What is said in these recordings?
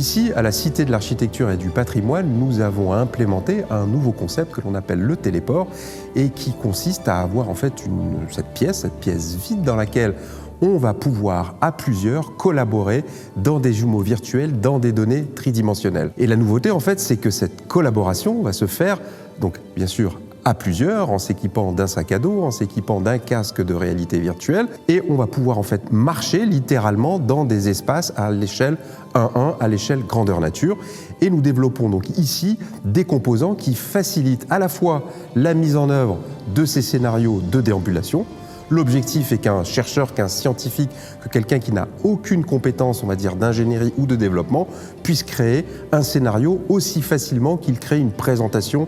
Ici, à la Cité de l'Architecture et du Patrimoine, nous avons implémenté un nouveau concept que l'on appelle le téléport et qui consiste à avoir en fait cette pièce vide dans laquelle on va pouvoir, à plusieurs, collaborer dans des jumeaux virtuels, dans des données tridimensionnelles. Et la nouveauté, en fait, c'est que cette collaboration va se faire, donc, bien sûr, à plusieurs, en s'équipant d'un sac à dos, en s'équipant d'un casque de réalité virtuelle, et on va pouvoir, en fait, marcher littéralement dans des espaces à l'échelle 1-1, à l'échelle grandeur nature. Et nous développons donc ici des composants qui facilitent à la fois la mise en œuvre de ces scénarios de déambulation. L'objectif est qu'un chercheur, qu'un scientifique, que quelqu'un qui n'a aucune compétence, on va dire, d'ingénierie ou de développement, puisse créer un scénario aussi facilement qu'il crée une présentation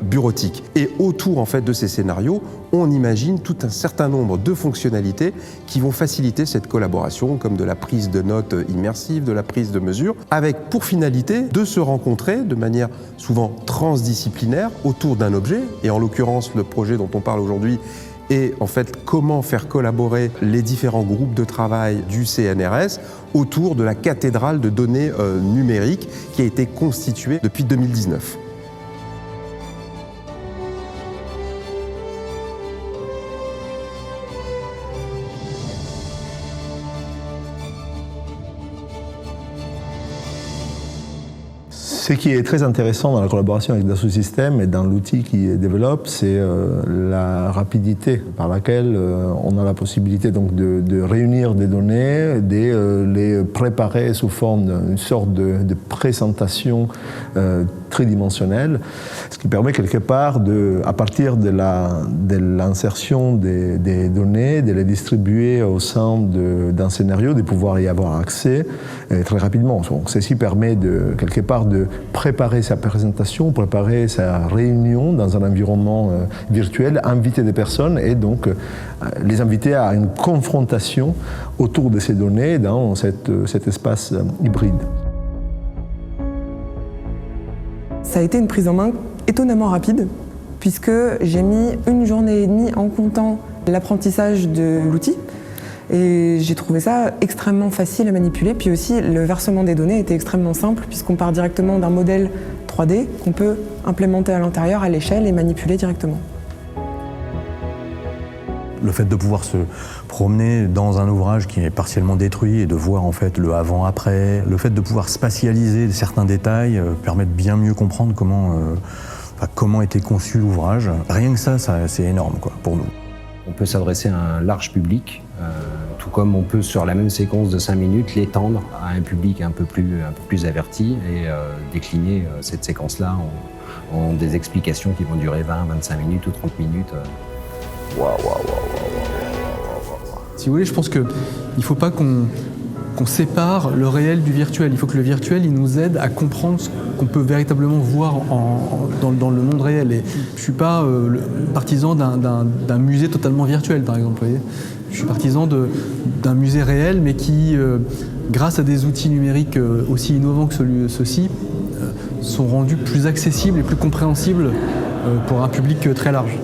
bureautique. Et autour, en fait, de ces scénarios, on imagine tout un certain nombre de fonctionnalités qui vont faciliter cette collaboration, comme de la prise de notes immersive, de la prise de mesures, avec pour finalité de se rencontrer de manière souvent transdisciplinaire autour d'un objet. Et en l'occurrence, le projet dont on parle aujourd'hui, et en fait comment faire collaborer les différents groupes de travail du CNRS autour de la cathédrale de données numériques qui a été constituée depuis 2019. Ce qui est très intéressant dans la collaboration avec Dassault Systèmes et dans l'outil qu'ils développent, c'est la rapidité par laquelle on a la possibilité donc de réunir des données, de les préparer sous forme d'une sorte de présentation tridimensionnelle, ce qui permet quelque part, à partir de l'insertion des données, de les distribuer au sein d'un scénario, de pouvoir y avoir accès très rapidement. Donc, ceci permet quelque part de préparer sa présentation, préparer sa réunion dans un environnement virtuel, inviter des personnes et donc les inviter à une confrontation autour de ces données dans cet espace hybride. Ça a été une prise en main étonnamment rapide, puisque j'ai mis 1 journée et demie en comptant l'apprentissage de l'outil. Et j'ai trouvé ça extrêmement facile à manipuler. Puis aussi, le versement des données était extrêmement simple, puisqu'on part directement d'un modèle 3D qu'on peut implémenter à l'intérieur, à l'échelle, et manipuler directement. Le fait de pouvoir se promener dans un ouvrage qui est partiellement détruit et de voir en fait le avant-après, le fait de pouvoir spatialiser certains détails permet de bien mieux comprendre comment était conçu l'ouvrage. Rien que ça c'est énorme pour nous. On peut s'adresser à un large public, tout comme on peut sur la même séquence de 5 minutes l'étendre à un public un peu plus averti et décliner cette séquence-là en des explications qui vont durer 20, 25 minutes ou 30 minutes. Si vous voulez, je pense qu'il ne faut pas qu'on sépare le réel du virtuel. Il faut que le virtuel il nous aide à comprendre ce qu'on peut véritablement voir dans le monde réel. Et je ne suis pas partisan d'un musée totalement virtuel, par exemple. Vous voyez, je suis partisan d'un musée réel, mais qui, grâce à des outils numériques aussi innovants que ceux-ci, sont rendus plus accessibles et plus compréhensibles pour un public très large.